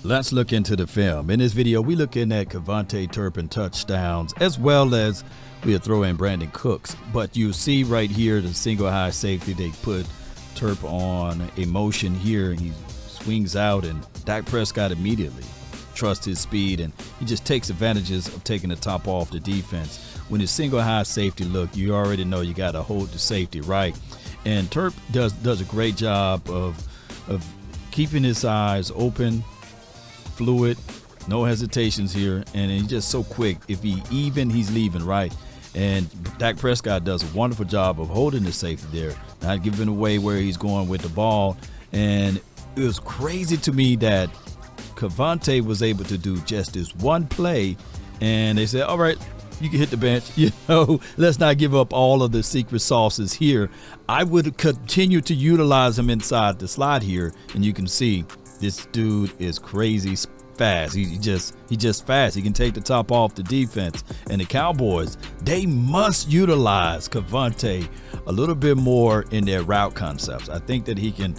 Let's look into the film. In this video, we're looking at KaVontae, Turpin touchdowns, as well as we'll throw in Brandon Cooks. But you see right here the single high safety. They put Turp on a motion here, and he swings out, and Dak Prescott immediately trusts his speed, and he just takes advantages of taking the top off the defense. When it's single high safety look, you already know you got to hold the safety right. And Turp does a great job of keeping his eyes open, fluid, no hesitations here, and he's just so quick. If he's leaving right. And Dak Prescott does a wonderful job of holding the safety there, not giving away where he's going with the ball. And it was crazy to me that KaVontae was able to do just this one play, and they said, all right, you can hit the bench. Let's not give up all of the secret sauces here. I would continue to utilize him inside the slot here, and you can see this dude is crazy fast. He just fast. He can take the top off the defense. And the Cowboys, they must utilize KaVontae a little bit more in their route concepts. I think that he can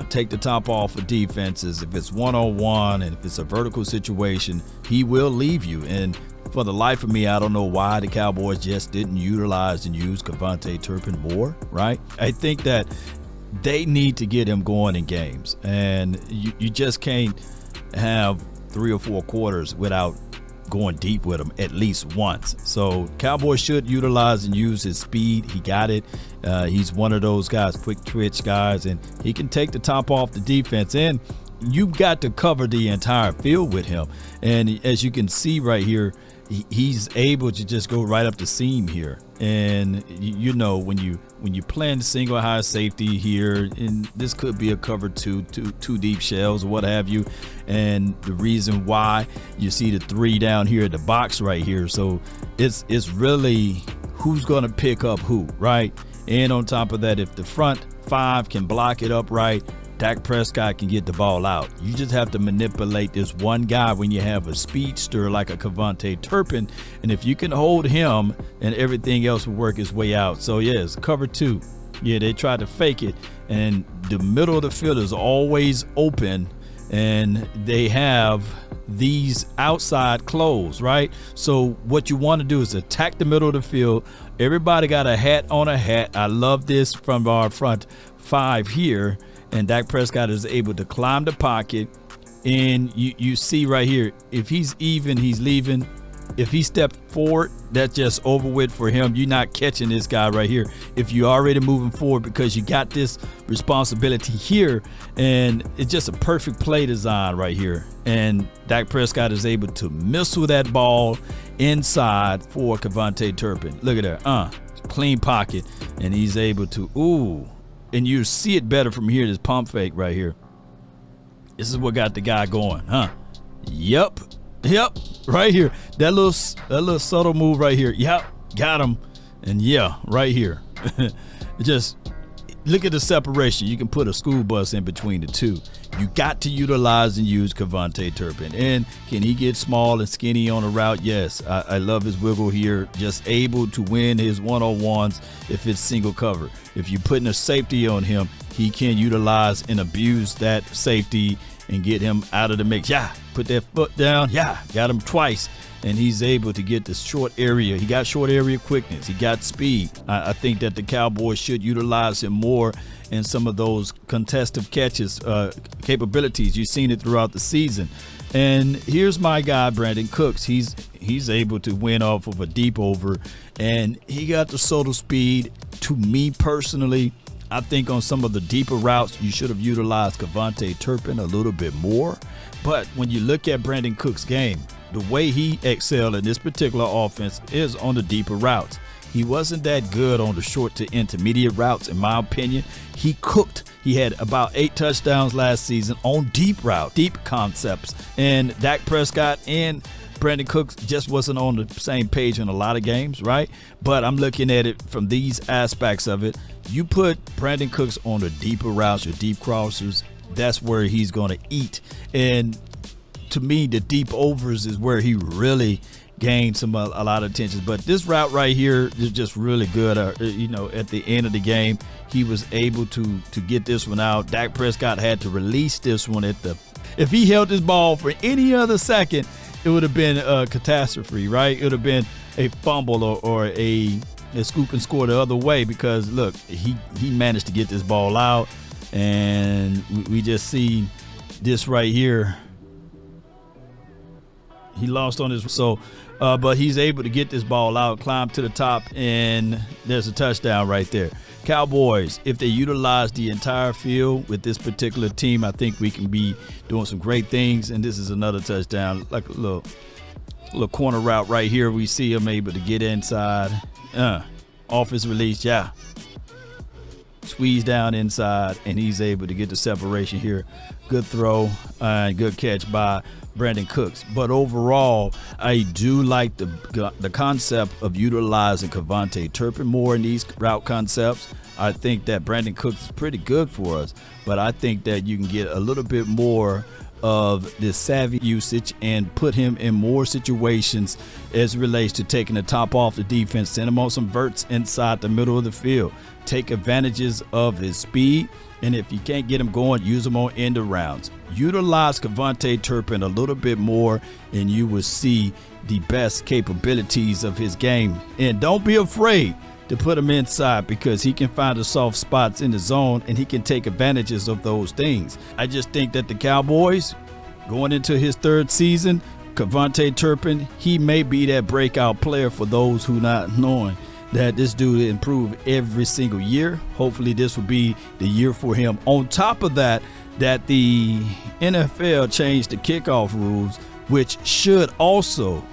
take the top off of defenses. If it's one-on-one and if it's a vertical situation, he will leave you. And for the life of me, I don't know why the Cowboys just didn't utilize and use KaVontae Turpin more, right? I think that they need to get him going in games, and you just can't have 3 or 4 quarters without going deep with him at least once. So Cowboys should utilize and use his speed. He got it. He's one of those guys, quick twitch guys, and he can take the top off the defense. And you've got to cover the entire field with him. And as you can see right here, he's able to just go right up the seam here. And you know, when you plan single high safety here, and this could be a cover two deep shells or what have you, and the reason why you see the 3 down here at the box right here. So it's really who's going to pick up who, right? And on top of that, if the front 5 can block it up right, Dak Prescott can get the ball out. You just have to manipulate this one guy when you have a speedster like a KaVontae Turpin, and if you can hold him, and everything else will work its way out. So yes, cover 2. Yeah, they try to fake it, and the middle of the field is always open, and they have these outside closed, right? So what you want to do is attack the middle of the field. Everybody got a hat on a hat. I love this from our front 5 here. And Dak Prescott is able to climb the pocket, and you see right here, if he's even, he's leaving. If he stepped forward, that's just over with for him. You're not catching this guy right here if you're already moving forward, because you got this responsibility here, and it's just a perfect play design right here. And Dak Prescott is able to missile that ball inside for KaVontae Turpin. Look at that, clean pocket, and he's able to, and you see it better from here, this pump fake right here. This is what got the guy going, Yep, right here. That little subtle move right here. Yep, got him. And yeah, right here. Just look at the separation. You can put a school bus in between the two. You got to utilize and use KaVontae Turpin. And can he get small and skinny on a route? Yes. I love his wiggle here. Just able to win his one-on-ones if it's single cover. If you're putting a safety on him, he can utilize and abuse that safety and get him out of the mix. Yeah, put that foot down. Yeah, got him twice. And he's able to get this short area. He got short area quickness. He got speed. I think that the Cowboys should utilize him more in some of those contested catches capabilities. You've seen it throughout the season. And here's my guy, Brandon Cooks. He's able to win off of a deep over, and he got the subtle speed. To me personally, I think on some of the deeper routes, you should have utilized KaVontae Turpin a little bit more. But when you look at Brandon Cooks' game, the way he excelled in this particular offense is on the deeper routes. He wasn't that good on the short to intermediate routes, in my opinion. He cooked. He had about 8 touchdowns last season on deep route, deep concepts. And Dak Prescott and Brandon Cooks just wasn't on the same page in a lot of games, right? But I'm looking at it from these aspects of it. You put Brandon Cooks on the deeper routes, your deep crossers, that's where he's going to eat. And to me, the deep overs is where he really gained a lot of attention. But this route right here is just really good. At the end of the game, he was able to get this one out. Dak Prescott had to release this one at the If he held this ball for any other second, it would have been a catastrophe, right? It would have been a fumble or a scoop and score the other way, because look, he managed to get this ball out, and we just see this right here. He lost on his, but he's able to get this ball out, climb to the top, and there's a touchdown right there. Cowboys, if they utilize the entire field with this particular team, I think we can be doing some great things. And this is another touchdown, like a little corner route right here. We see him able to get inside, off his release, squeeze down inside, and he's able to get the separation here. Good throw and good catch by Brandon Cooks. But overall, I do like the concept of utilizing KaVontae Turpin more in these route concepts. I think that Brandon Cooks is pretty good for us, but I think that you can get a little bit more of this savvy usage and put him in more situations as it relates to taking the top off the defense, send him on some verts inside the middle of the field, take advantages of his speed, and if you can't get him going, use him on end arounds. Utilize KaVontae Turpin a little bit more, and you will see the best capabilities of his game. And don't be afraid to put him inside, because he can find the soft spots in the zone and he can take advantages of those things. I just think that the Cowboys, going into his third season, KaVontae Turpin, he may be that breakout player for those who not knowing that this dude improve every single year. Hopefully this will be the year for him. On top of that the NFL changed the kickoff rules, which should also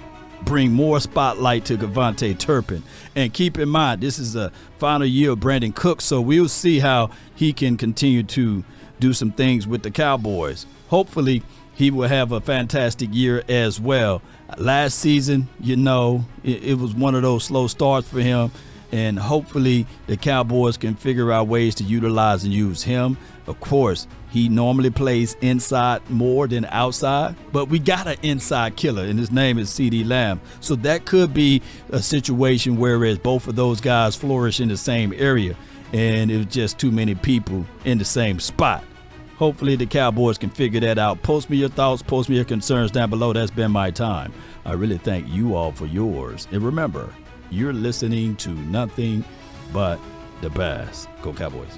bring more spotlight to KaVontae Turpin. And keep in mind, this is the final year of Brandon Cooks, so we'll see how he can continue to do some things with the Cowboys. Hopefully he will have a fantastic year as well. Last season, it was one of those slow starts for him, and hopefully the Cowboys can figure out ways to utilize and use him. Of course, he normally plays inside more than outside, but we got an inside killer, and his name is CeeDee Lamb. So that could be a situation whereas both of those guys flourish in the same area, and it was just too many people in the same spot. Hopefully the Cowboys can figure that out. Post me your thoughts, post me your concerns down below. That's been my time. I really thank you all for yours. And remember, you're listening to nothing but the best. Go Cowboys.